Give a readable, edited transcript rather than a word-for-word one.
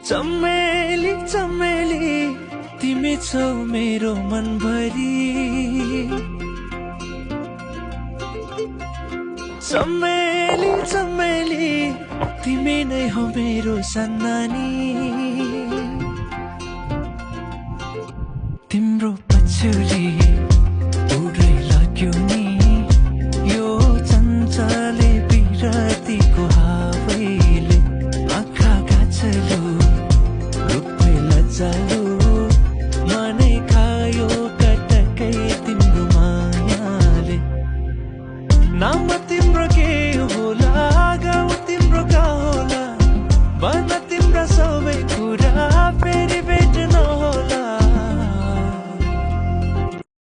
चमेली चमेली तिमी छौ मेरो मनभरि चमेली चमेली तिमी नै हो मेरो सन्नानी तिम्रो पछुली